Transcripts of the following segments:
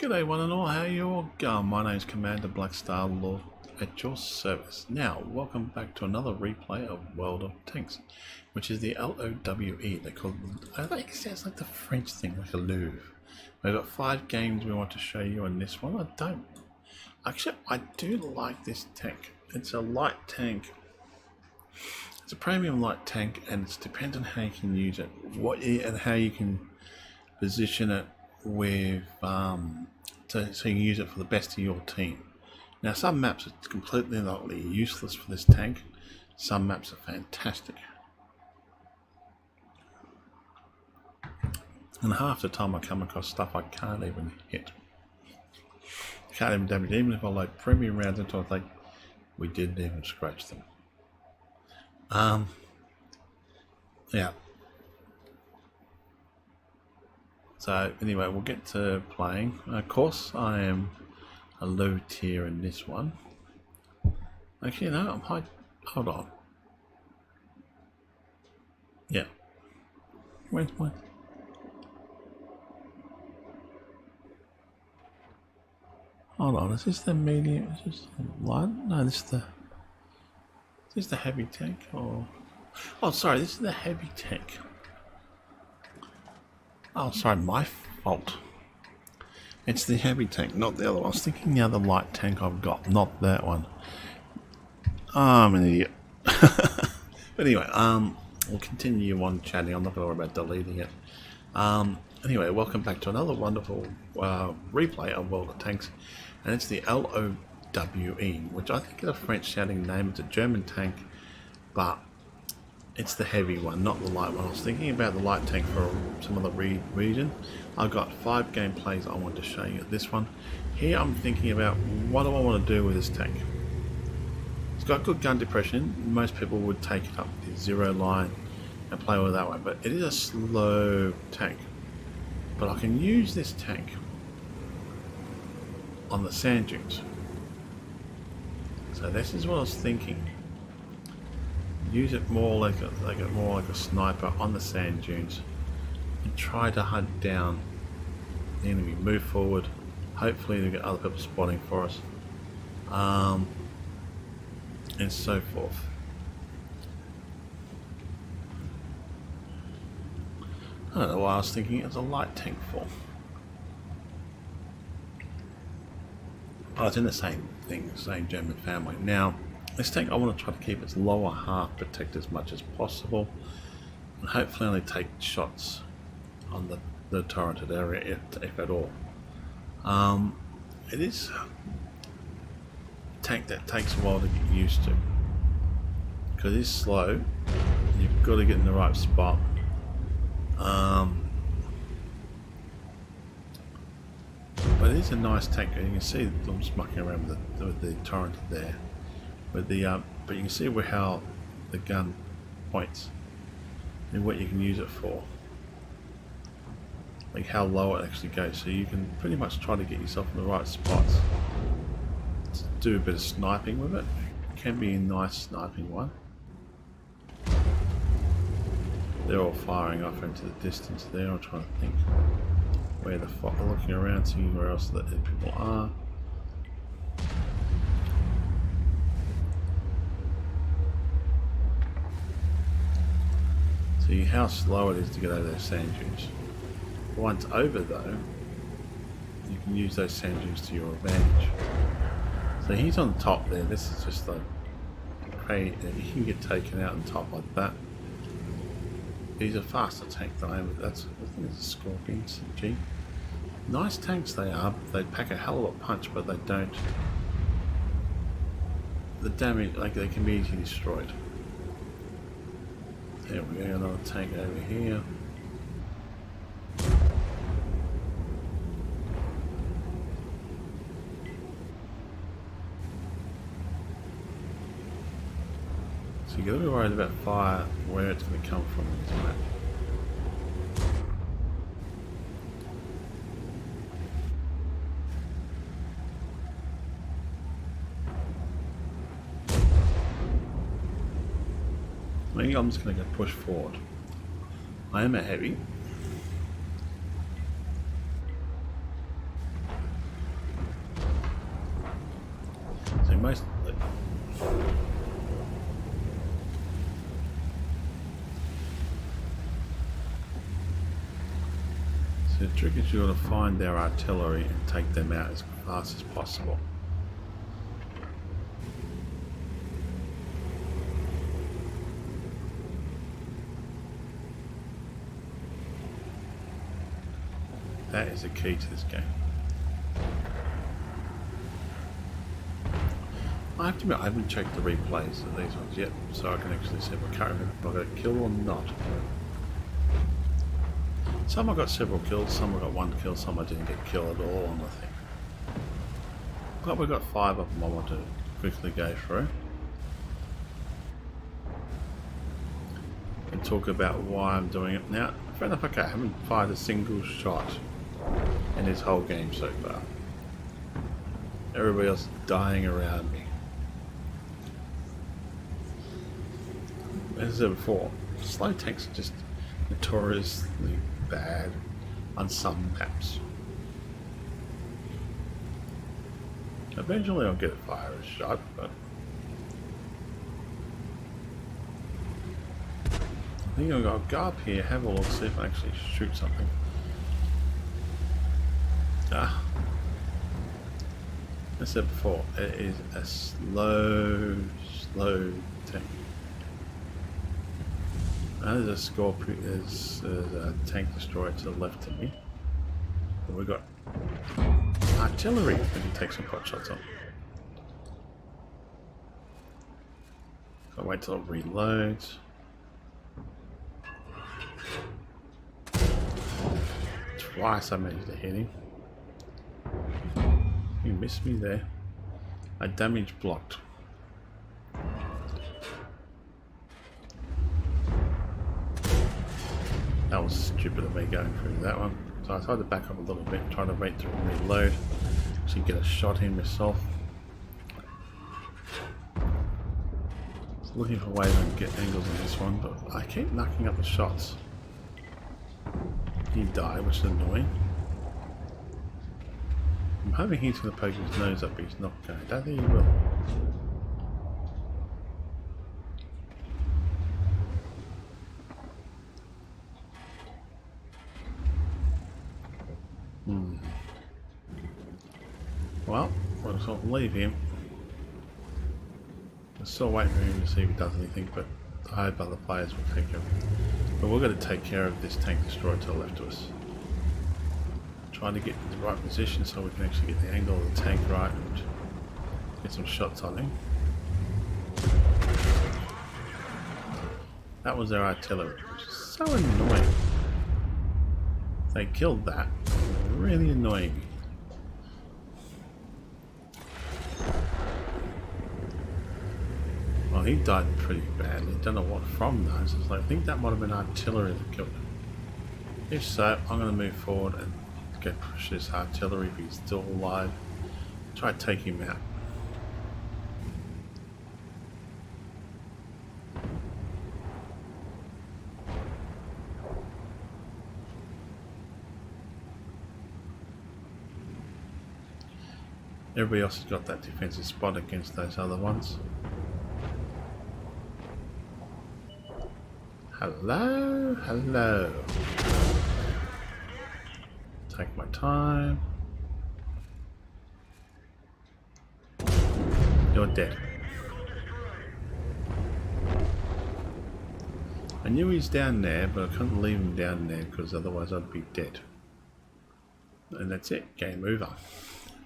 G'day one and all, how you all going? My name's Commander Blackstar Lord at your service. Now, welcome back to another replay of World of Tanks, which is the Lowe. They call it, I think it sounds like the French thing, like a Lowe. We've got 5 games we want to show you on this one. I do like this tank. It's a light tank. It's a premium light tank, and it's dependent on how you can use it, and how you can position it with so you can use it for the best of your team. Now, some maps are completely and utterly useless for this tank. Some maps are fantastic, and half the time I come across stuff I can't even hit. Can't even damage. Even if I load premium rounds into it, we didn't even scratch them. Yeah. So anyway, we'll get to playing. Of course, I am a low tier in this one. Actually, no, I'm high. Hold on. Yeah. Where's my? Hold on. Is this the medium? Is this the light? No, this is the heavy tank. Or oh, sorry, this is the heavy tank. Oh, sorry, my fault. It's the heavy tank, not the other one. I was thinking the other light tank I've got, not that one. Oh, I'm an idiot. But anyway, we'll continue on chatting. I'm not going to worry about deleting it. Anyway, welcome back to another wonderful replay of World of Tanks. And it's the Lowe, which I think is a French-sounding name. It's a German tank, but it's the heavy one, not the light one. I was thinking about the light tank for some other reason. I've got 5 gameplays I want to show you. This one here, I'm thinking about what do I want to do with this tank. It's got good gun depression. Most people would take it up the 0 line and play with it that way, but it is a slow tank. But I can use this tank on the sand dunes. So this is what I was thinking. Use it more like a sniper on the sand dunes and try to hunt down the enemy. Move forward. Hopefully we get other people spotting for us, and so forth. I don't know why I was thinking it's a light tank for. Oh, it's in the same thing, same German family. Now, this tank, I want to try to keep its lower half protected as much as possible, and hopefully only take shots on the turreted area, if at all. It is a tank that takes a while to get used to, because it's slow. You've got to get in the right spot. But it is a nice tank. You can see I'm just mucking around with the turret there. But you can see how the gun points and what you can use it for, like how low it actually goes. So you can pretty much try to get yourself in the right spots to do a bit of sniping with it. It can be a nice sniping one. They're all firing off into the distance there. I'm trying to think where the fuck. Looking around, seeing where else the people are. See how slow it is to get over those sand dunes. Once over though, you can use those sand dunes to your advantage. So he's on top there. This is just like crazy. He can get taken out on top like that. He's a faster tank than I am. I think it's a Scorpion CG. Nice tanks they are. They pack a hell of a punch, but they don't. The damage, they can be easily destroyed. There we go, another tank over here. So you've got to be worried about fire, where it's going to come from in this map. I think I'm just going to go push forward. I am a heavy. Actually, most. So the trick is you've got to find their artillery and take them out as fast as possible. That is the key to this game. I have to admit, I haven't checked the replays of these ones yet, so I can actually see if I can't remember if I got a kill or not. Some I got several kills, some I got one kill, some I didn't get killed at all on, I think. But we've got 5 of them I want to quickly go through. And talk about why I'm doing it. Now, fair enough, okay, I haven't fired a single shot in this whole game so far. Everybody else is dying around me. As I said before, slow tanks are just notoriously bad on some maps. Eventually I'll get a fire shot, but I think I'll go up here, have a look, see if I actually shoot something. Ah. As I said before, it is a slow tank. There's a Scorpion, there's a tank destroyer to the left of me. But we've got artillery we can take some pot shots on. I'll wait till it reloads. Twice I managed to hit him. He missed me there. I damage blocked. That was stupid of me going through that one. So I tried to back up a little bit, trying to wait to reload, actually get a shot in myself. Looking for ways I can get angles on this one, but I keep knocking up the shots. He died, which is annoying. I'm hoping he's going to poke his nose up, but he's not going. I don't think he will. Well, we'll sort of leave him. I'm still waiting for him to see if he does anything, but I hope other players will take him. But we're going to take care of this tank destroyer to the left of us. Trying to get in the right position so we can actually get the angle of the tank right and get some shots on him. That was their artillery, which is so annoying. They killed that. Really annoying. Well, he died pretty badly. Don't know what from those. I think that might have been artillery that killed him. If so, I'm going to move forward and go push this artillery if he's still alive. Try to take him out. Everybody else has got that defensive spot against those other ones. Hello, hello. Take my time. You're dead. I knew he's down there, but I couldn't leave him down there because otherwise I'd be dead. And that's it. Game over.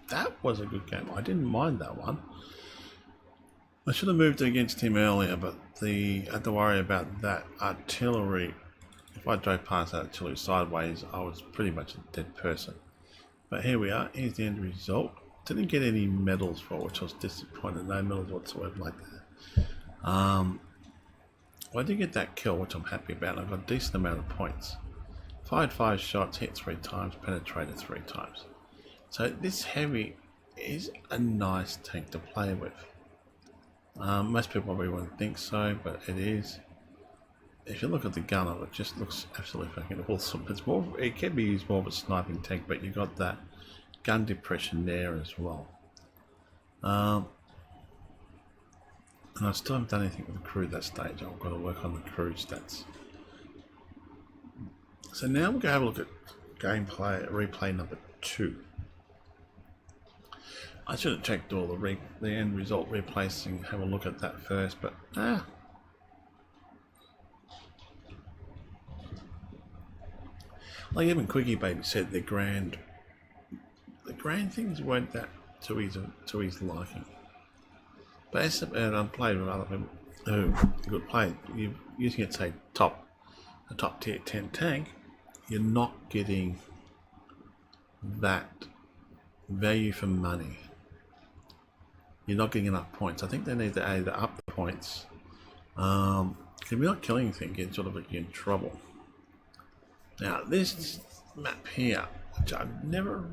That was a good game. I didn't mind that one. I should have moved against him earlier, but I had to worry about that artillery. If I drove past that artillery sideways, I was pretty much a dead person. But here we are. Here's the end result. Didn't get any medals for it, which I was disappointed. No medals whatsoever like that. Well, I did get that kill, which I'm happy about. I got a decent amount of points. Fired 5 shots, hit 3 times, penetrated 3 times. So this heavy is a nice tank to play with. Most people probably wouldn't think so, but it is. If you look at the gun of it, it just looks absolutely fucking awesome. It's more, it can be used more of a sniping tank, but you got that gun depression there as well. And I still haven't done anything with the crew at that stage. I've got to work on the crew stats. So now we're going to have a look at gameplay, replay number 2. I should have checked all the end result replacing, have a look at that first, but like even Quickie Baby said, the grand things weren't that to his liking. But as I've played with other people who could play, you're using it, say a top tier 10 tank, you're not getting that value for money. You're not getting enough points. I think they need to either up the points. If you're not killing anything, you're sort of in trouble. Now this map here, which I've never,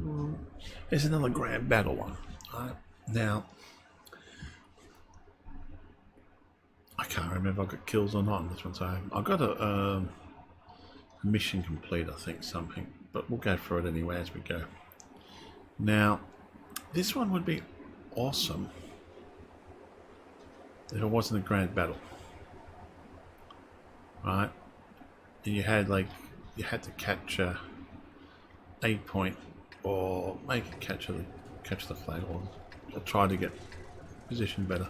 is another grand battle one. Now I can't remember if I got kills or not on this one, so I got a mission complete, I think, something, but we'll go through it anyway as we go. Now this one would be awesome if it wasn't a grand battle, right? And you had to capture a point, or make it catch the flag, or try to get positioned better.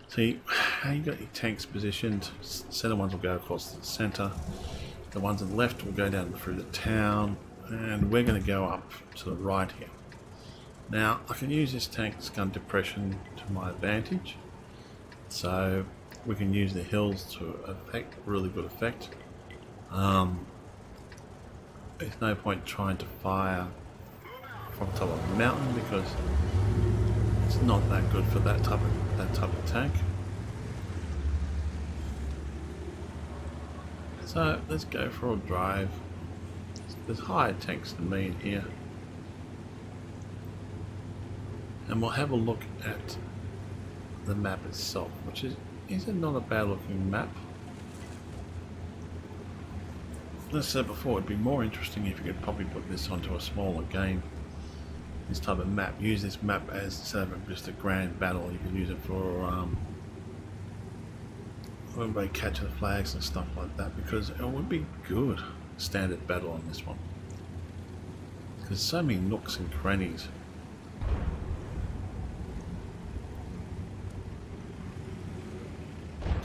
See how you got your tanks positioned. Center ones will go across the center. The ones on the left will go down through the town, and we're going to go up to the right here. Now I can use this tank's gun depression to my advantage, so we can use the hills to effect really good effect. There's no point trying to fire from the top of a mountain because it's not that good for that type of tank. So let's go for a drive. There's higher tanks than me in here, and we'll have a look at the map itself, which is not a bad looking map. As I said before, it'd be more interesting if you could probably put this onto a smaller game. This type of map, use this map as instead of just a grand battle, you could use it for when they catch the flags and stuff like that, because it would be good standard battle on this one. There's so many nooks and crannies.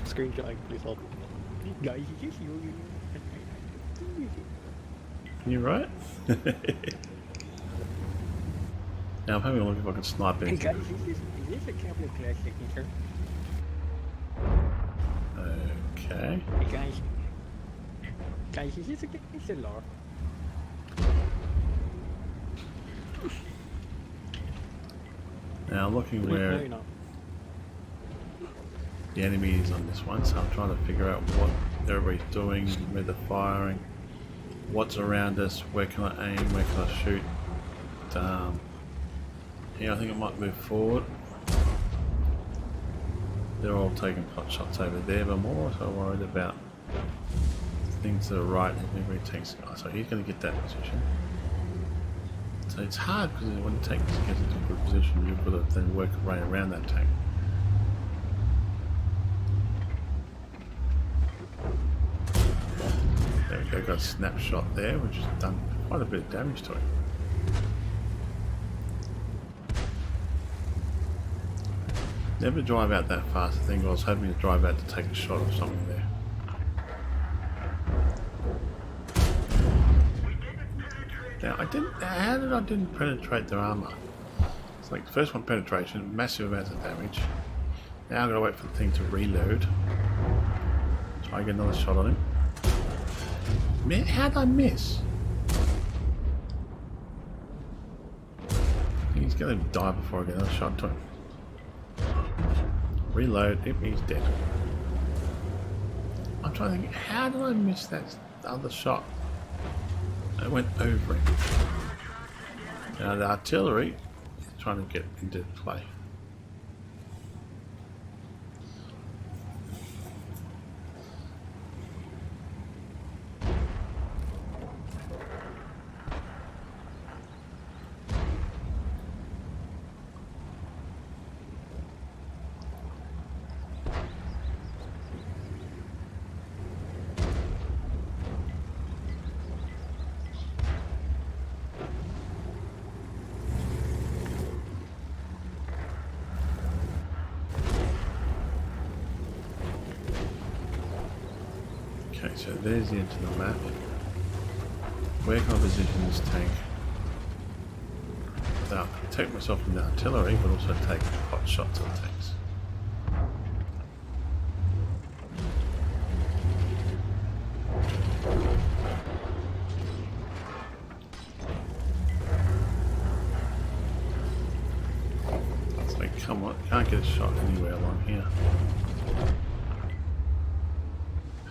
Screenshot, please hold. Guys, You right? Now I'm having a look if I can snipe anything. Hey guys, is this a Capital Class signature? Okay. Hey guys. Guys, is this a lore? Now looking where the enemy is on this one, so I'm trying to figure out what everybody's doing, where they're firing, what's around us, where can I aim, where can I shoot. Yeah, I think I might move forward. They're all taking pot shots over there, but I'm more so worried about things to the right. Every tank's, so he's going to get that position. So it's hard because when the tank gets into a good position, you've got to then work right around that tank. There we go, got a snapshot there, which has done quite a bit of damage to it. Never drive out that fast. I think I was hoping to drive out to take a shot or something there. Now I didn't. How did I didn't penetrate their armor? It's like the first one penetration, massive amounts of damage. Now I've got to wait for the thing to reload. Try to get another shot on him. Man, how'd I miss? I think he's going to die before I get another shot to him. Reload. Yep, he's dead. I'm trying to think, how did I miss that other shot? It went over him. Now the artillery is trying to get into play. Okay, so there's the end of the map. Where can I position this tank? Now, protect myself from the artillery, but also take hot shots at tanks. So come on, can't get a shot anywhere along here.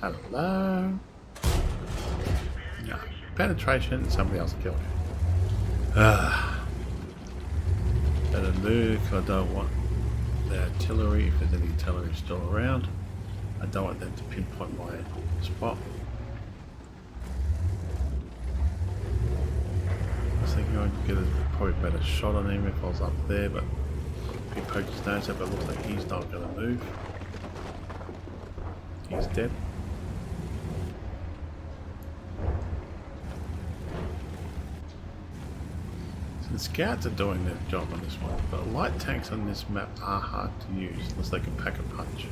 Hello? No. Penetration, somebody else killed it. Better move, 'cause I don't want the artillery, if there's any artillery still around. I don't want them to pinpoint my spot. I was thinking I'd get a probably better shot on him if I was up there, but if he poked his nose up, it looks like he's not going to move. He's dead. The scouts are doing their job on this one, but light tanks on this map are hard to use unless they can pack a punch.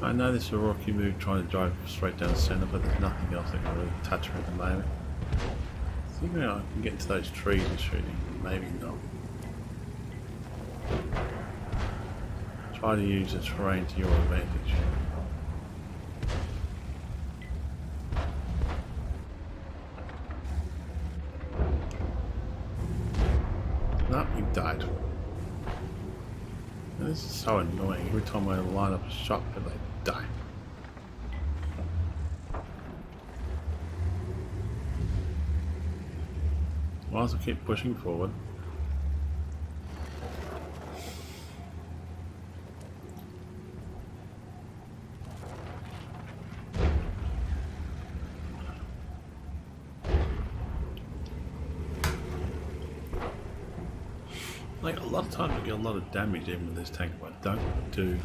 I know this is a rocky move trying to drive straight down the centre, but there's nothing else that can really touch me at the moment. I think I can get into those trees and shoot him, maybe not. Try to use the terrain to your advantage. No, he died. And this is so annoying. Every time I line up a shot, they die. Might as well keep pushing forward. Like, a lot of times I get a lot of damage even with this tank, but I don't do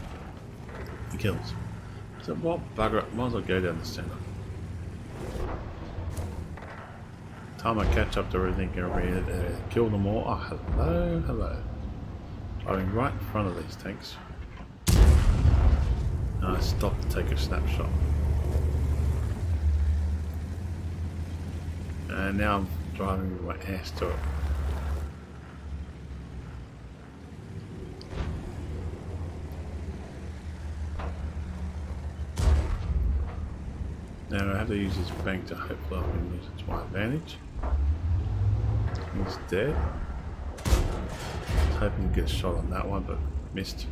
the kills. So what bugger it, might as well go down the centre. Time I catch up to everything and kill them all. Oh, hello, hello. Driving right in front of these tanks. And I stopped to take a snapshot. And now I'm driving with my ass to it. Now I have to use this bank to hopefully I can use it to my advantage. He's dead. I was hoping to get a shot on that one, but missed.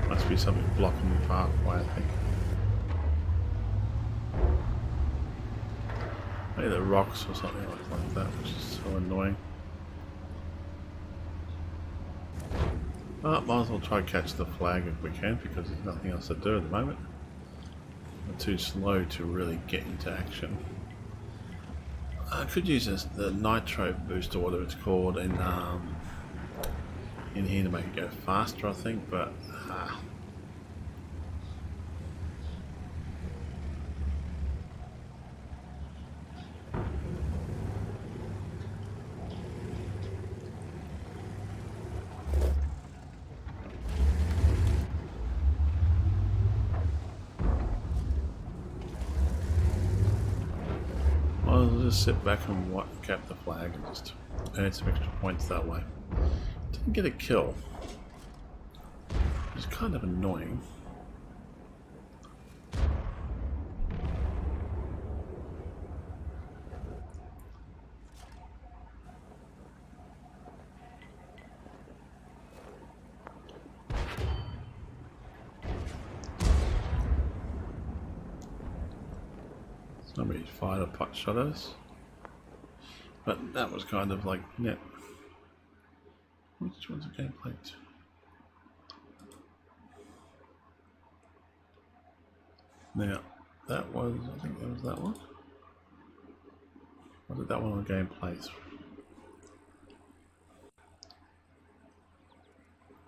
Must be something blocking the pathway, I think. Maybe the rocks or something like that, which is so annoying. Might as well try to catch the flag if we can, because there's nothing else to do at the moment. We're too slow to really get into action. I could use the nitro boost or whatever it's called in here to make it go faster, I think, but I'll just sit back and cap the flag and just earn some extra points that way. Didn't get a kill. It's kind of annoying. Somebody fired a pot shot at us. But that was kind of like, yeah. Which one's a game plate? Now, that was, I think that was that one. Or did that one on game plates?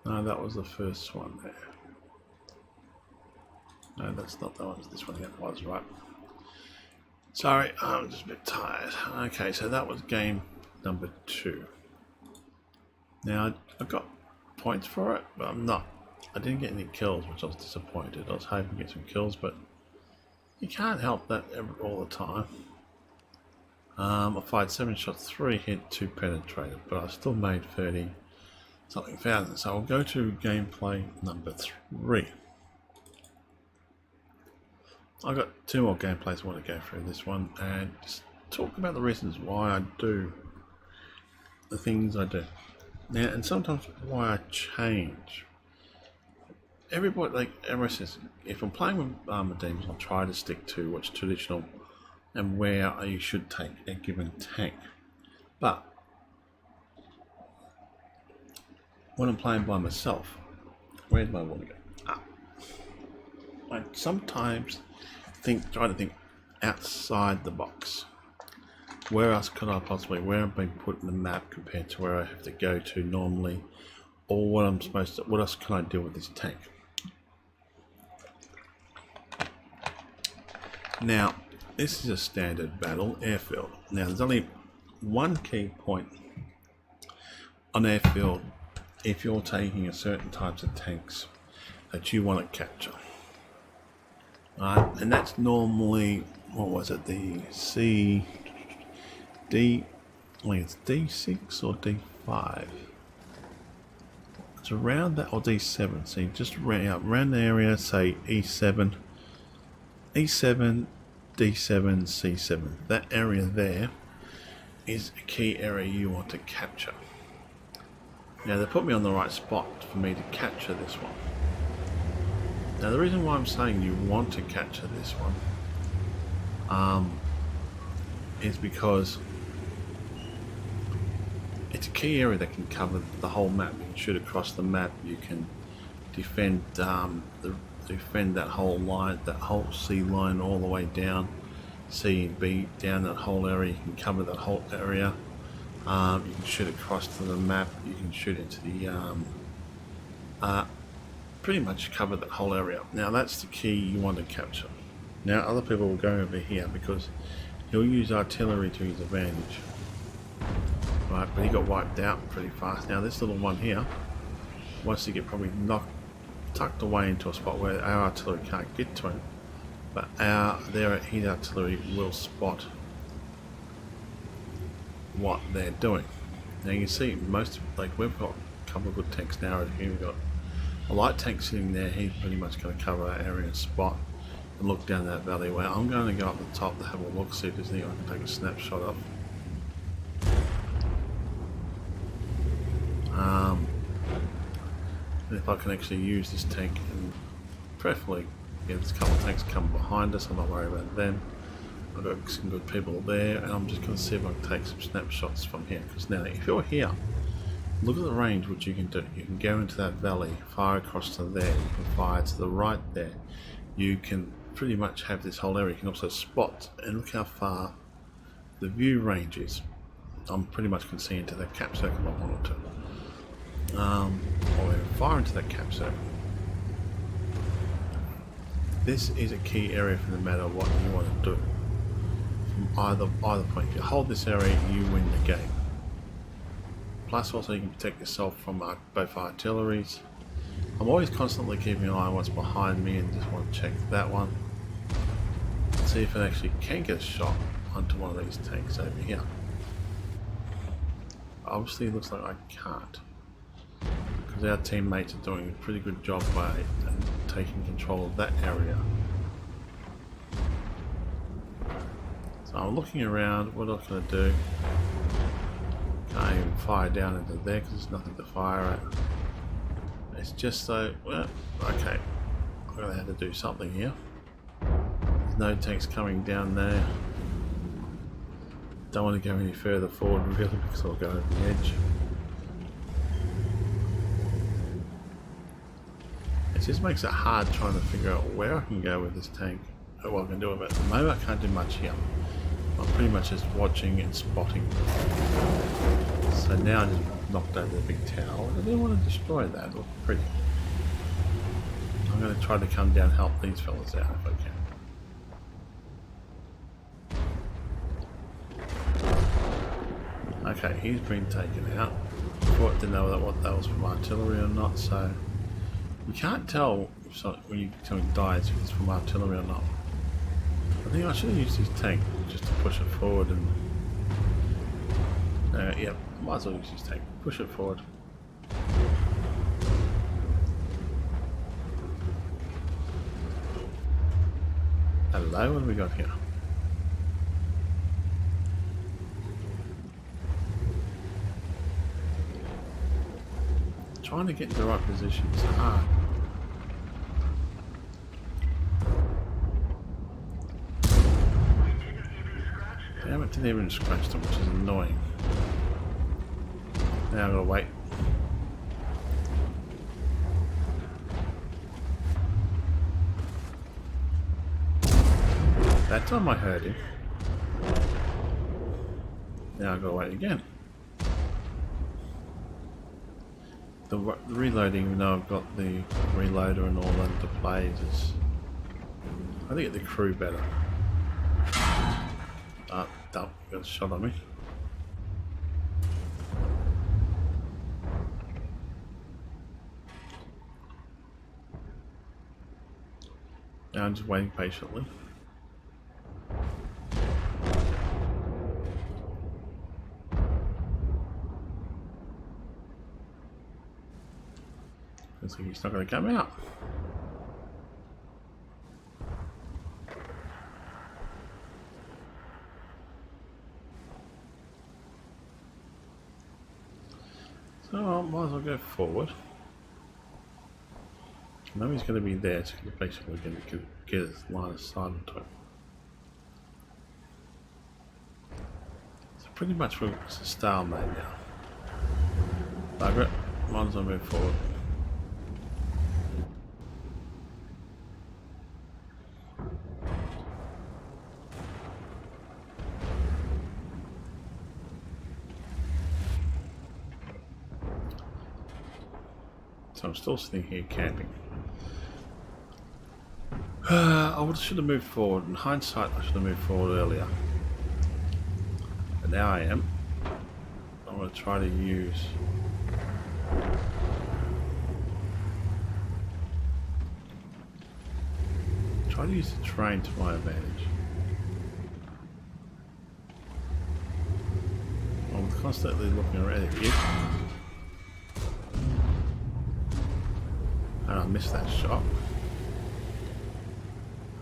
No, that was the first one there. No, that's not the one. This one here was right. Sorry, I'm just a bit tired. Okay, so that was game number 2. Now, I got points for it, but I didn't get any kills, which I was disappointed. I was hoping to get some kills, but you can't help that all the time. I fired 7 shots, 3 hit, 2 penetrated, but I still made 30 something thousand. So I'll go to gameplay number 3. I've got 2 more gameplays I want to go through this one and just talk about the reasons why I do the things I do. Now, and sometimes why I change. Everybody, like everyone says, if I'm playing with demons, I'll try to stick to what's traditional and where you should take a given tank. But when I'm playing by myself, where's my water go? I sometimes try to think outside the box. Where else could I possibly, where I'm being put in the map compared to where I have to go to normally, or what else can I do with this tank? Now, this is a standard battle airfield. Now, there's only one key point on airfield if you're taking a certain types of tanks that you want to capture. And that's normally, what was it, the I think it's D6 or D5. It's around that, or D7. So you just around the area, say E7, D7, C7. That area there is a key area you want to capture. Now they put me on the right spot for me to capture this one. Now the reason why I'm saying you want to capture this one is because it's a key area that can cover the whole map. You can shoot across the map. You can defend defend that whole line, that whole C line all the way down, C and B down that whole area. You can cover that whole area. You can shoot across to the map. You can shoot into the pretty much cover that whole area. Now that's the key you want to capture. Now other people will go over here because he'll use artillery to his advantage. Right, but he got wiped out pretty fast. Now this little one here wants to get probably tucked away into a spot where our artillery can't get to him, but his artillery will spot what they're doing. Now you can see we've got a couple of good tanks now over here. We've got a light tank sitting there. He's pretty much going to cover that area and spot and look down that valley where I'm going to go up the top to have a look, see if there's anything I can take a snapshot of. And if I can actually use this tank and preferably there's a couple of tanks coming behind us, I'm not worried about them. I've got some good people there, and I'm just going to see if I can take some snapshots from here. Because now, if you're here, look at the range which you can do. You can go into that valley, fire across to there, you can fire to the right there. You can pretty much have this whole area. You can also spot and look how far the view range is. I'm pretty much can see into that cap circle if I wanted to. Or fire into that cap circle. This is a key area for no matter what you want to do. From either point. If you hold this area, you win the game. Plus also you can protect yourself from both artilleries. I'm always constantly keeping an eye on what's behind me and just want to check that one. See if it actually can get a shot onto one of these tanks over here. Obviously it looks like I can't, because our teammates are doing a pretty good job by taking control of that area. So I'm looking around, what else can I do? Can't even fire down into there because there's nothing to fire at. It's just so, well, okay, I'm going to have to do something here. There's no tanks coming down there. Don't want to go any further forward really because I'll go over the edge. It just makes it hard trying to figure out where I can go with this tank or what I can do with it. At the moment I can't do much here. I'm pretty much just watching and spotting. So now I just knocked over the big tower. I didn't want to destroy that. It looked pretty. I'm going to try to come down and help these fellas out if I can. Okay, he's been taken out. I didn't know what that was from artillery or not, so you can't tell if when something dies if it's from artillery or not. I think I should have used his tank just to push it forward and yeah, might as well use his tank. Push it forward. Hello, what have we got here? Trying to get in the right position is hard. Damn it, didn't even scratch them, which is annoying. Now I've got to wait. That time I heard him. Now I've got to wait again. The reloading, even though I've got the reloader and all that to play, is I think the crew better. Dump, got a shot on me. Now I'm just waiting patiently. Looks like he's not going to come out. So I might as well go forward. I know he's going to be there, so basically going to get his line of sight onto it. So pretty much it's a stalemate now. Bugger it, might as well move forward. So I'm still sitting here camping. I should have moved forward. In hindsight, I should have moved forward earlier. But now I am. I'm going to try to use... Try to use the terrain to my advantage. I'm constantly looking around here. And I missed that shot.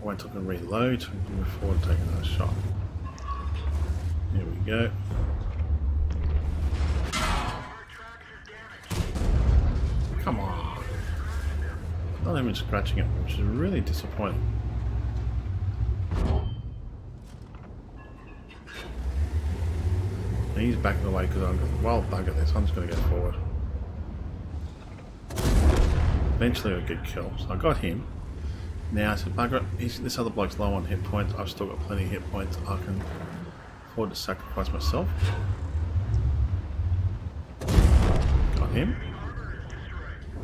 I went up and reload, so I can move forward and take another shot. Here we go. Come on. Not even scratching it, which is really disappointing. And he's backing away because I'm going, well, bugger this, I'm just going to go forward. Eventually I'll get killed, so I got him. Now I said, bugger it, this other bloke's low on hit points, I've still got plenty of hit points, I can afford to sacrifice myself. Got him.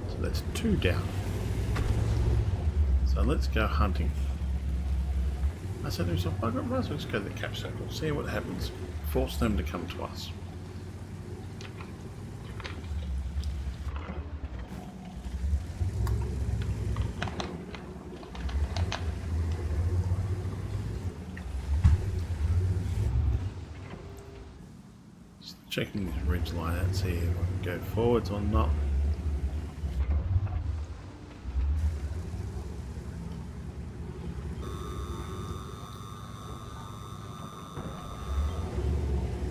So that's 2 down. So let's go hunting. I said to myself, bugger it, might as well just go to the cap circle, see what happens, force them to come to us. Checking this ridge line out, see if I can go forwards or not.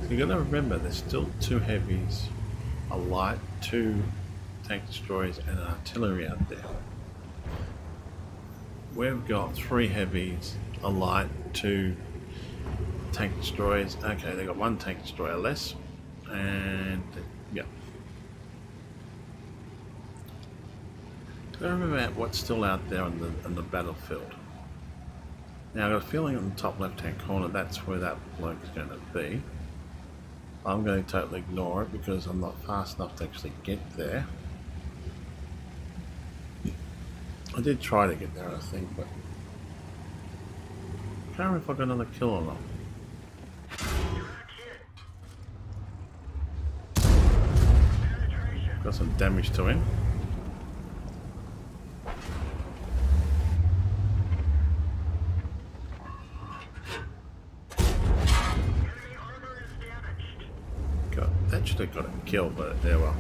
So you got to remember, there's still 2 heavies, a light, 2 tank destroyers, and an artillery out there. We've got 3 heavies, a light, 2 tank destroyers. Okay, they got 1 tank destroyer less. And yeah, gotta remember what's still out there on the battlefield. Now I've got a feeling on the top left hand corner that's where that bloke is going to be. I'm going to totally ignore it because I'm not fast enough to actually get there. I did try to get there, I think, but I can't remember if I got another kill or not. Got some damage to him. That should have got a kill, but there well.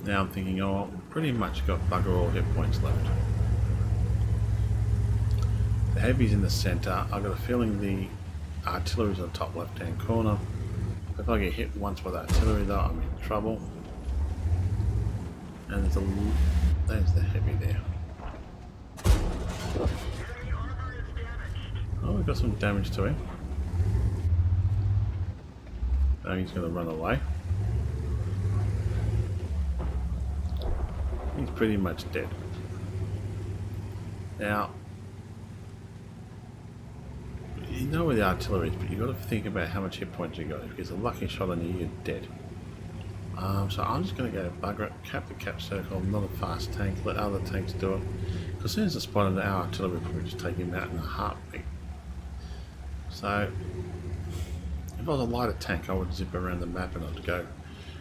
Now I'm thinking, oh, pretty much got bugger all hit points left. The heavy's in the centre. I've got a feeling the artillery's on the top left hand corner. If I get hit once by the artillery though, I'm in trouble. And there's the heavy there. Oh, we've got some damage to him. Now he's going to run away. He's pretty much dead. Now, you know where the artillery is, but you've got to think about how much hit points you got. If there's a lucky shot on you, you're dead. So I'm just going to go bugger it, cap the cap circle, not a fast tank, let other tanks do it. Because as soon as I spotted our artillery, we'll probably just take him out in a heartbeat. So, if I was a lighter tank, I would zip around the map and I'd go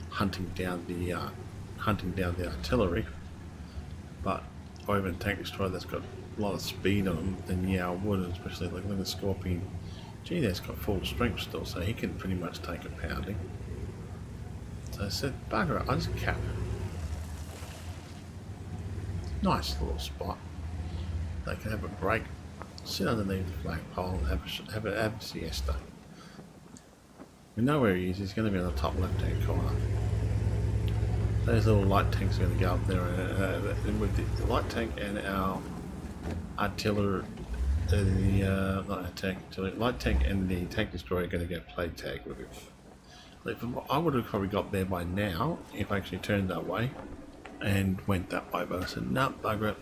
hunting down the artillery. But if I even a tank destroyer that's got a lot of speed on them, then yeah, I would, especially like look at the Scorpion. Gee, that's got full strength still, so he can pretty much take a pounding. So I said, bugger it, I just cap. Nice little spot. They can have a break, sit underneath the flagpole and have a siesta. We know where he is. He's going to be on the top left-hand corner. Those little light tanks are going to go up there, and with the light tank and our artillery, not our tank, light tank and the tank destroyer are going to go play tag with it. I would have probably got there by now if I actually turned that way and went that way, but I said, no, bugger it.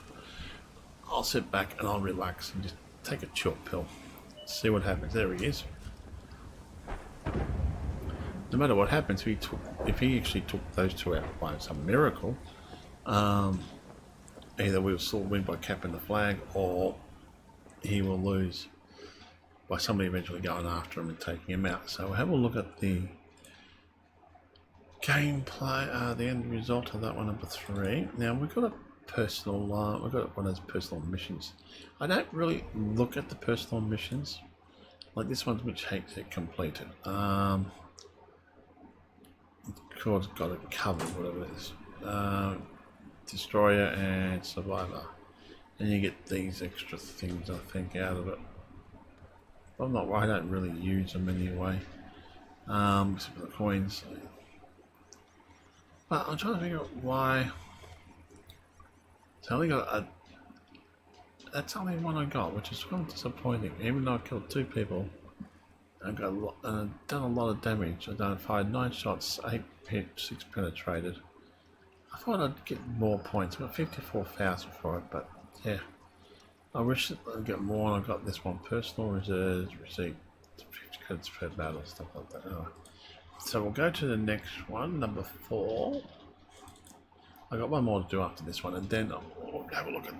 I'll sit back and I'll relax and just take a chill pill. See what happens. There he is. No matter what happens, if he actually took those two out by some miracle, either we'll still win by capping the flag, or he will lose by somebody eventually going after him and taking him out. So we'll have a look at the gameplay, the end result of that one, number 3. Now we've got a personal, we've got one of those personal missions. I don't really look at the personal missions, like this one which takes it completed. Got it covered, whatever it is. Destroyer and Survivor. And you get these extra things, I think, out of it. I don't really use them anyway. Except for the coins. But I'm trying to figure out why. So I only got that's only one I got, which is kind of disappointing. Even though I killed 2 people. I've done a lot of damage. I fired 9 shots, 8 hit, 6 penetrated. I thought I'd get more points. I got 54,000 for it, but yeah. I wish I'd get more. I got this one, personal reserves, receipt, 50 credits per battle, stuff like that. Anyway. So we'll go to the next one, number 4. I got one more to do after this one, and then we'll have a look at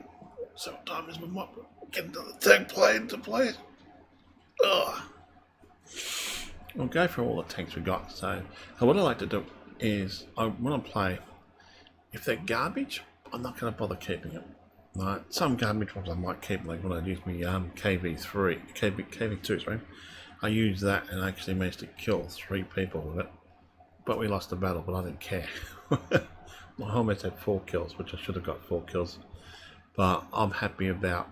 several times we might get into the tank play into place. Ugh. We'll go through all the tanks we got. So what I like to do is, when I play, if they're garbage, I'm not going to bother keeping them. Right? Some garbage ones I might keep, like when I use my KV2, sorry. I used that and I actually managed to kill 3 people with it. But we lost the battle, but I didn't care. My almost had 4 kills, which I should have got 4 kills. But I'm happy about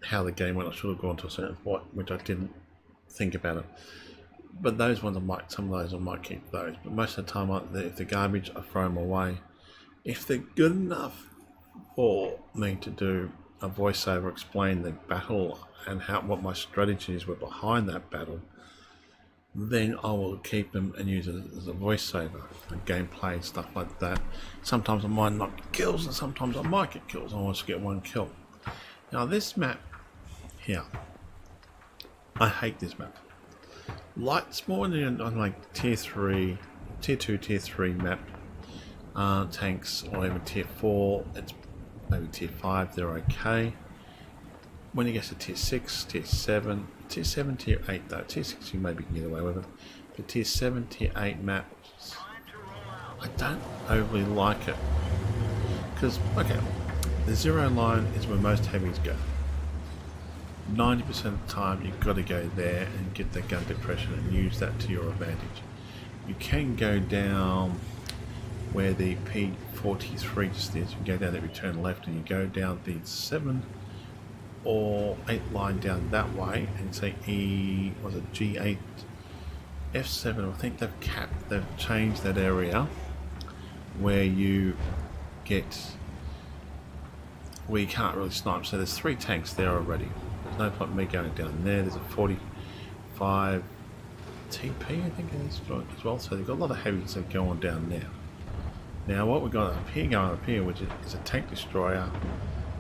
how the game went. I should have gone to a certain point, which I didn't think about it. But those ones some of those I might keep those. But most of the time, if they're garbage, I throw them away. If they're good enough for me to do a voiceover, explain the battle and what my strategies were behind that battle, then I will keep them and use it as a voiceover, gameplay and stuff like that. Sometimes I might not get kills, and sometimes I might get kills. I want to get 1 kill. Now this map here, I hate this map. It's more on like tier 2, tier 3 map tanks, or even tier 4. maybe tier 5, they're okay. When it gets to tier 6, tier 7, tier 8 though, tier 6 you maybe can get away with it. But tier 7, tier 8 maps, I don't overly like it. Because, okay, the 0 line is where most heavies go. 90% of the time you've got to go there and get that gun depression and use that to your advantage. You can go down where the P43 just is, you go down there, you turn left and you go down the 7 or 8 line down that way and say G8, F7, I think they've changed that area where you can't really snipe. So there's 3 tanks there already. There's no point in me going down there. There's a 45 TP I think it is as well. So they've got a lot of heavies that go on down there. Now what we've got up here, going up here, which is a tank destroyer,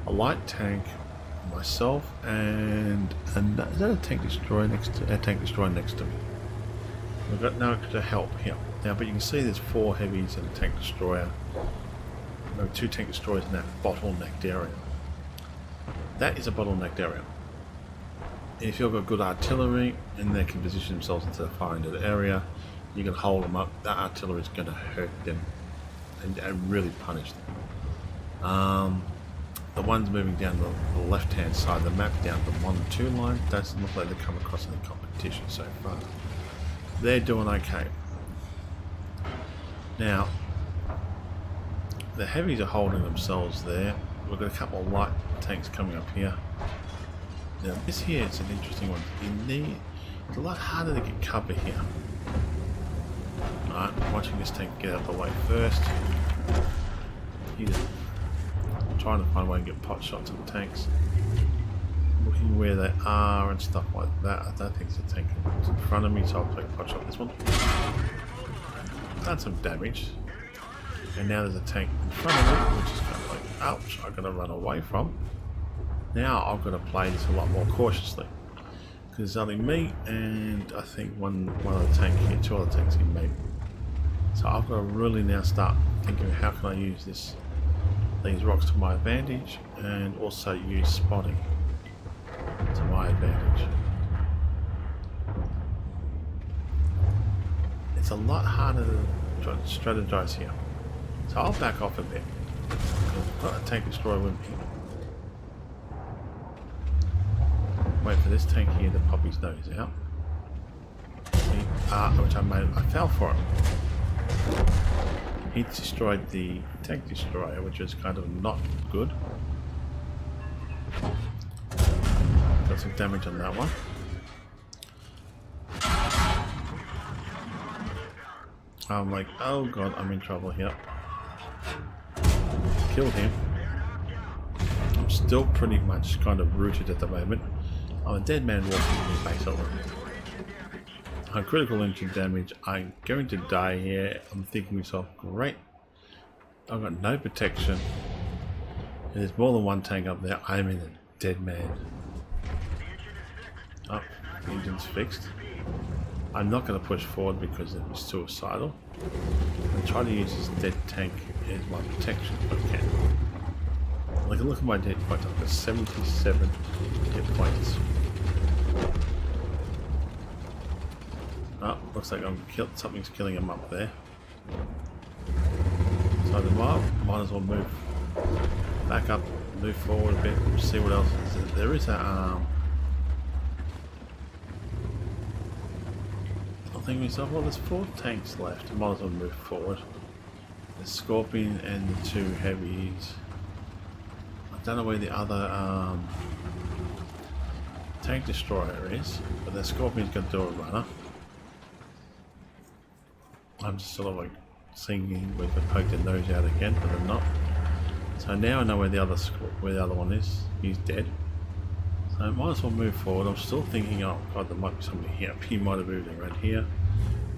a light tank, myself, and is that a tank destroyer next to me? We've got no extra help here. Now, but you can see there's 4 heavies and a tank destroyer. No, 2 tank destroyers in that bottlenecked area. That is a bottlenecked area. If you've got good artillery and they can position themselves into the far end of the area, you can hold them up. That artillery is going to hurt them and really punish them. The ones moving down the left-hand side of the map, down the 1 and 2 line, doesn't look like they've come across any competition so far. They're doing okay. Now, the heavies are holding themselves there. We've got a couple of light tanks coming up here. Now, this here is an interesting one. It's a lot harder to get cover here. Alright, I'm watching this tank get out of the way first. He's trying to find a way to get pot shots on tanks. Looking where they are and stuff like that. I don't think it's a tank in front of me, so I'll take a pot shot this one. Done some damage. And now there's a tank in front of me, which is kind of like, ouch, I've got to run away from. Now I've got to play this a lot more cautiously. Because there's only me and I think one other tank here, 2 other tanks here maybe. So I've got to really now start thinking, how can I use these rocks to my advantage, and also use spotting to my advantage. It's a lot harder to try to strategize here. So I'll back off a bit. I've got a tank destroyer with me. Wait for this tank here to pop his nose out. Which I fell for it. He destroyed the tank destroyer, which is kind of not good. Got some damage on that one. I'm like, oh god, I'm in trouble here. Killed him. I'm still pretty much kind of rooted at the moment. I'm a dead man walking in the base already. I'm critical engine damage. I'm going to die here. I'm thinking to myself, great. I've got no protection. There's more than one tank up there. I'm in a dead man. Oh, the engine's fixed. I'm not going to push forward because it's suicidal. I'm trying to use this dead tank as my protection if I can. Like, look at my dead points. I've got 77 hit points. Oh, looks like something's killing him up there. So the might as well move back up, move forward a bit, see what else is there. There is a I'm thinking to myself, well, there's 4 tanks left. I might as well move forward. The Scorpion and the 2 heavies. I don't know where the other tank destroyer is, but the Scorpion's going to do a runner. I'm just sort of like seeing we could poke their nose out again, but I'm not. So now I know where the other one is. He's dead. So I might as well move forward. I'm still thinking, oh god, there might be somebody here. He might have moved around here.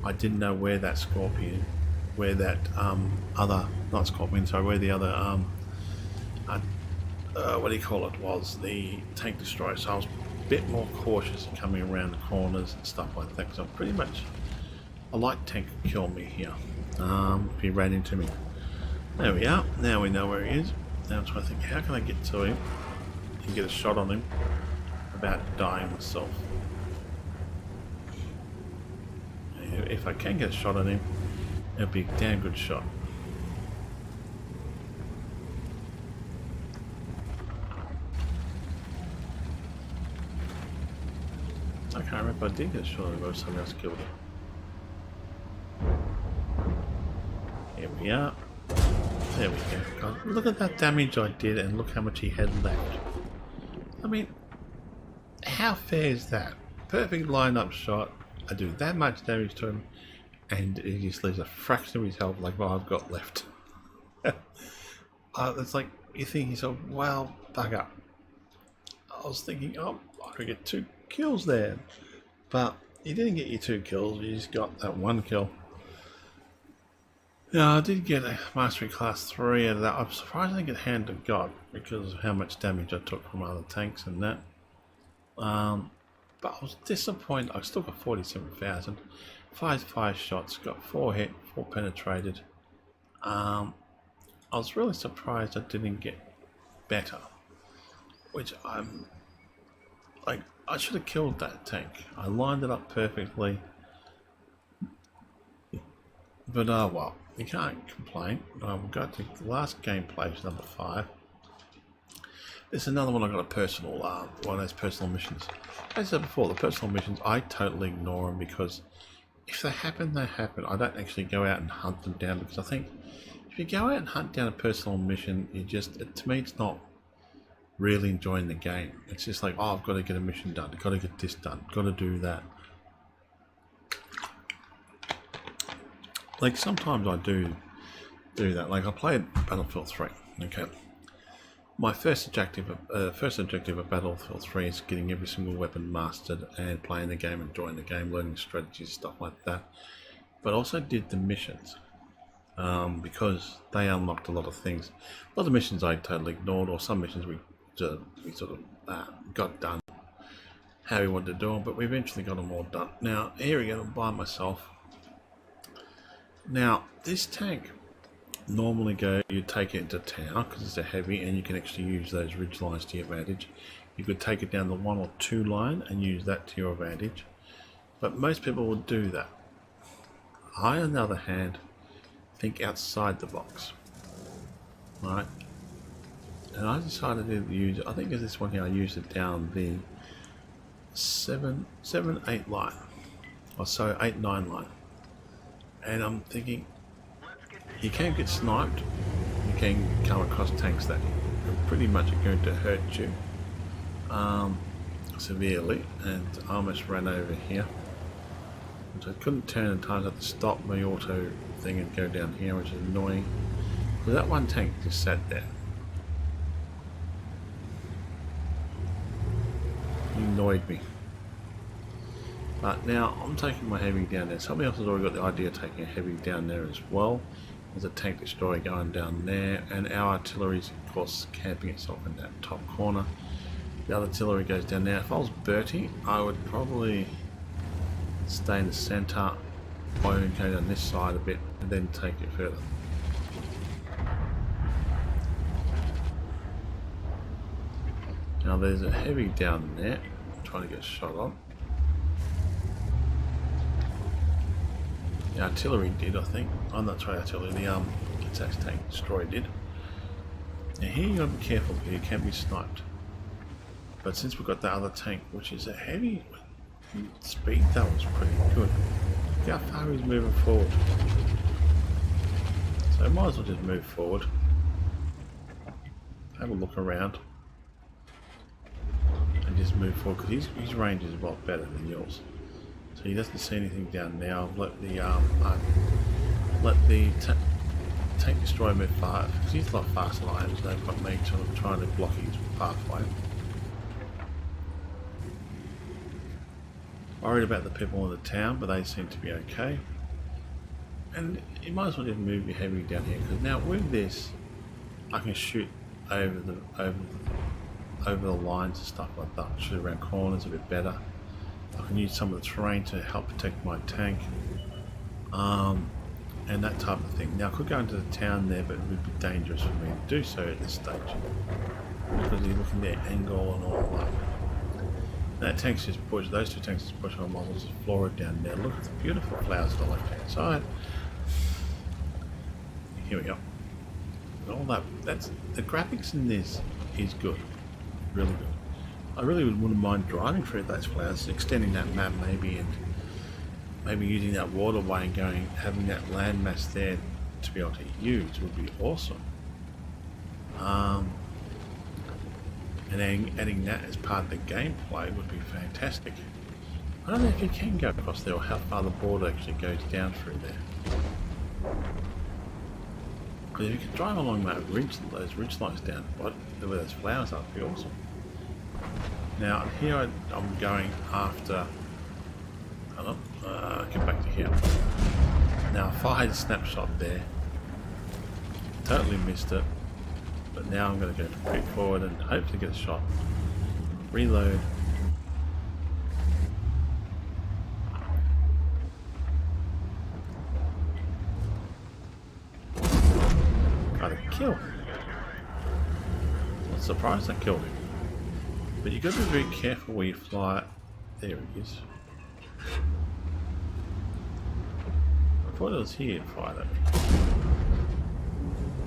I didn't know where that Scorpion, where that not Scorpion, sorry, where the other what do you call it, was the tank destroyer. So I was a bit more cautious coming around the corners and stuff like that, because I'm pretty much a light tank could kill me here if he ran into me. There we are. Now we know where he is. Now I'm trying to think, how can I get to him and get a shot on him without dying myself? If I can get a shot on him, it'll be a damn good shot. I can't remember if I did get a shot on him or somebody else killed him. Here we are. There we go. God, look at that damage I did and look how much he had left. I mean, how fair is that? Perfect line-up shot. I do that much damage to him and he just leaves a fraction of his health like what I've got left. It's like you think yourself, well, bugger. I was thinking, oh, I could get 2 kills there. But you didn't get your 2 kills, you just got that 1 kill. Yeah, I did get a Mastery Class 3 out of that. I'm surprised I didn't get Hand of God because of how much damage I took from other tanks and that. But I was disappointed. I still got 47,000. 5 shots, got 4 hit, 4 penetrated. I was really surprised I didn't get better. Which I'm like, I should have killed that tank. I lined it up perfectly. But well, you can't complain. We'll go to the last gameplay, which is number 5. There's another one I got a personal, one of those personal missions. As I said before, the personal missions, I totally ignore them because if they happen, they happen. I don't actually go out and hunt them down because I think if you go out and hunt down a personal mission, you just, to me, it's not really enjoying the game. It's just like, oh, I've got to get a mission done, I've got to get this done, got to do that. Like sometimes I do that. Like I played Battlefield 3. Okay, my first objective of Battlefield 3 is getting every single weapon mastered and playing the game, enjoying the game, learning strategies, stuff like that. But also did the missions because they unlocked a lot of things. A lot of missions I totally ignored, or some missions we sort of got done how we wanted to do them, but we eventually got them all done. Now here we go, I'm by myself. Now this tank normally you take it into town because it's a heavy and you can actually use those ridge lines to your advantage. You could take it down the 1 or 2 line and use that to your advantage, but most people would do that. I, on the other hand, think outside the box, right? And I decided to use, I think it's this one here, I used it down the 7-8 line, or so 8-9 line. And I'm thinking, you can get sniped, you can come across tanks that pretty much are going to hurt you severely, and I almost ran over here. So I couldn't turn in time, I had to stop my auto thing and go down here, which is annoying. So that one tank just sat there. He annoyed me. But now I'm taking my heavy down there. Somebody else has already got the idea of taking a heavy down there as well. There's a tank destroyer going down there, and our artillery is of course camping itself in that top corner. The other artillery goes down there. If I was Bertie, I would probably stay in the centre, or even go down this side a bit and then take it further. Now there's a heavy down there, I'm trying to get a shot on. The artillery did, I think. I'm not sorry, artillery, the attacks tank destroyer did. Now here you gotta be careful because you can be sniped. But since we've got the other tank, which is a heavy speed, that was pretty good. Look how far he's moving forward. So I might as well just move forward. Have a look around. And just move forward because his range is a lot better than yours. So he doesn't see anything down now. I've let the tank destroyer move fast because he's a lot faster than I am, so they've got me sort of trying to block his pathway. Worried about the people in the town, but they seem to be okay. And you might as well just move your heavy down here because now with this, I can shoot over the lines and stuff like that. Shoot around corners a bit better. I can use some of the terrain to help protect my tank. and that type of thing. Now I could go into the town there, but it would be dangerous for me to do so at this stage because you're looking at angle and all that. That tank's just pushed, those two tanks just pushing on models of flora down there. Look at the beautiful flowers on the left hand side. Here we go. All that's the graphics in this is good, really good. I really wouldn't mind driving through those flowers, extending that map maybe, and maybe using that waterway and having that landmass there to be able to use would be awesome. And then adding that as part of the gameplay would be fantastic. I don't know if you can go across there or how far the border actually goes down through there. Because if you could drive along that ridge, those ridge lines down where those flowers are, that'd be awesome. Now here I'm going after. Hold on, get back to here. Now if I had a snapshot there, totally missed it. But now I'm going to go quick forward and hopefully get a shot. Reload. Got a kill. Not surprised I killed him. But you've got to be very careful where you fly. There he is. I thought it was here to fire at me.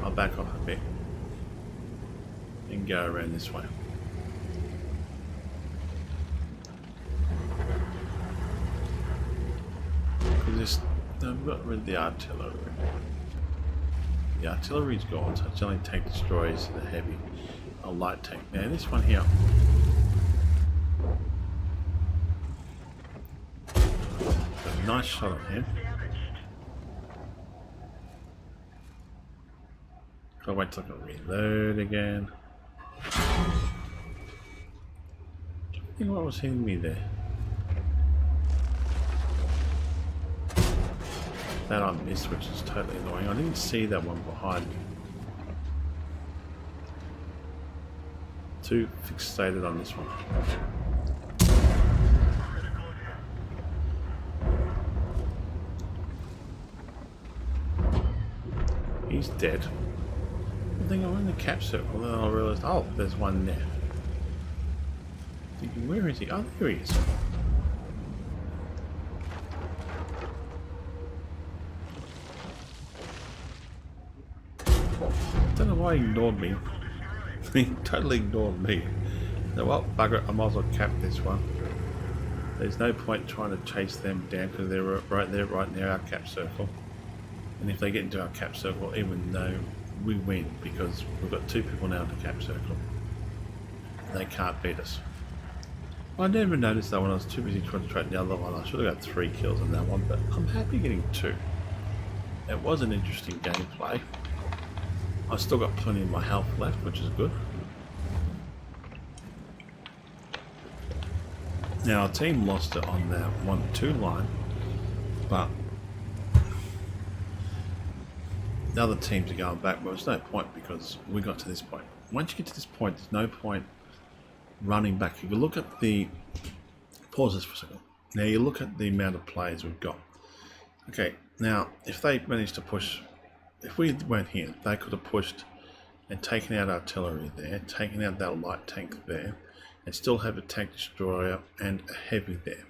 I'll back off a bit. And go around this way. Because I've got rid of the artillery. The artillery's gone, so it's only tank destroyers and a heavy, a light tank. Now this one here. A nice shot on him. I'll wait till I can reload again. I think what was hitting me there. That I missed, which is totally annoying. I didn't see that one behind me. Too fixated on this one. He's dead. I think I'm in the cap circle, then I realised, oh, there's one there. Thinking, where is he? Oh, there he is. Don't know why he ignored me. He totally ignored me. So, well, bugger it, I might as well cap this one. There's no point trying to chase them down because they're right there, right near our cap circle. And if they get into our cap circle, even though we win, because we've got two people now in the cap circle, they can't beat us. I never noticed that when I was too busy concentrating the other one. I should have got 3 kills on that one, but I'm happy getting 2. It was an interesting gameplay. I've still got plenty of my health left, which is good. Now our team lost it on that 1-2 line, but the other teams are going back, but there's no point because we got to this point. Once you get to this point, there's no point running back. If you look at the... Pause this for a second. Now you look at the amount of players we've got. Okay, now if they managed to push... If we weren't here, they could have pushed and taken out artillery there, taken out that light tank there, and still have a tank destroyer and a heavy there.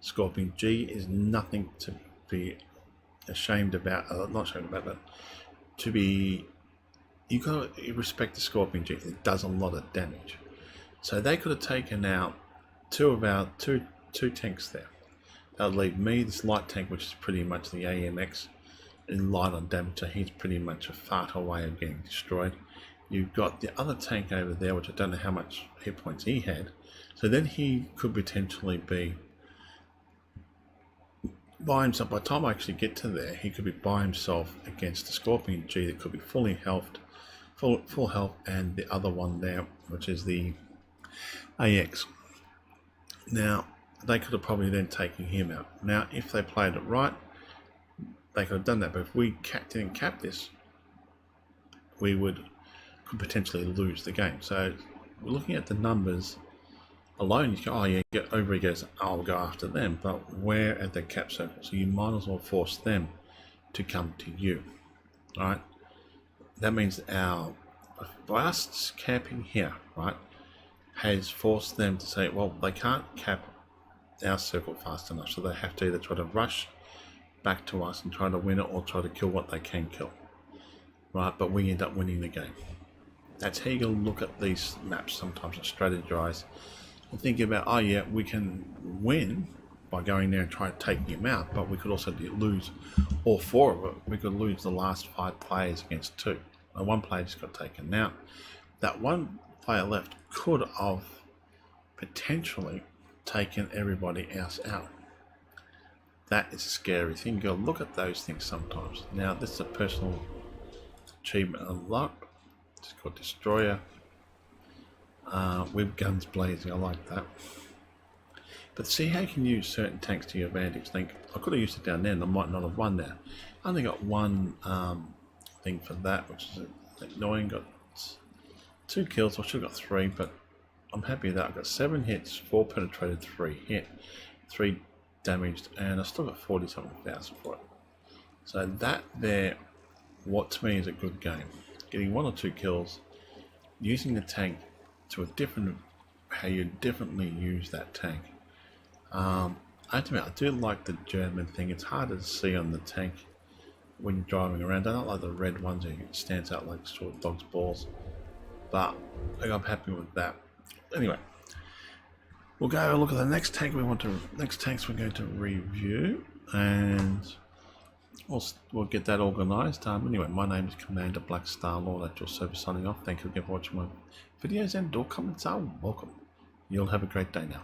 Scorpion G is nothing to be ashamed about, not ashamed about, but to be, you got to respect the Scorpion G. It does a lot of damage. So they could have taken out two tanks there. That would leave me, this light tank, which is pretty much the AMX, in light on damage, so he's pretty much a fart away of getting destroyed. You've got the other tank over there, which I don't know how much hit points he had. So then he could potentially be by himself. By the time I actually get to there, he could be by himself against the Scorpion G that could be fully health, full health, and the other one there, which is the AX. Now, they could have probably then taken him out. Now, if they played it right, they could have done that, but if we didn't cap this, we could potentially lose the game. So we're looking at the numbers alone. You go, oh yeah, over he goes, I'll go after them, but we're at the cap circle, so you might as well force them to come to you. Alright? That means by us camping here, right, has forced them to say, well, they can't cap our circle fast enough, so they have to either try to rush back to us and try to win it, or try to kill what they can kill. Right, but we end up winning the game. That's how you look at these maps sometimes and strategize and think about, oh yeah, we can win by going there and try to take them out, but we could also lose all 4 of it. We could lose the last 5 players against 2. And 1 player just got taken out. That 1 player left could have potentially taken everybody else out. That is a scary thing. You gotta look at those things sometimes. Now, this is a personal achievement unlocked. It's called Destroyer. With guns blazing, I like that. But see how you can use certain tanks to your advantage. Think, I could have used it down there and I might not have won there. I only got 1 thing for that, which is annoying. Got 2 kills. I should have got 3, but I'm happy with that. I got 7 hits, 4 penetrated, 3 hit, 3 damaged, and I still got 40-something thousand for it. So that there, what to me is a good game. Getting 1 or 2 kills, using the tank to a different, how you differently use that tank. I have to admit, I do like the German thing. It's harder to see on the tank when you're driving around. I don't like the red ones, it stands out like short dog's balls. But I'm happy with that. Anyway, we'll go look at the next tank next tanks we're going to review, and we'll get that organised. Anyway, my name is Commander Black Star Lord at your service, signing off. Thank you again for watching my videos, and all comments are welcome. You'll have a great day now.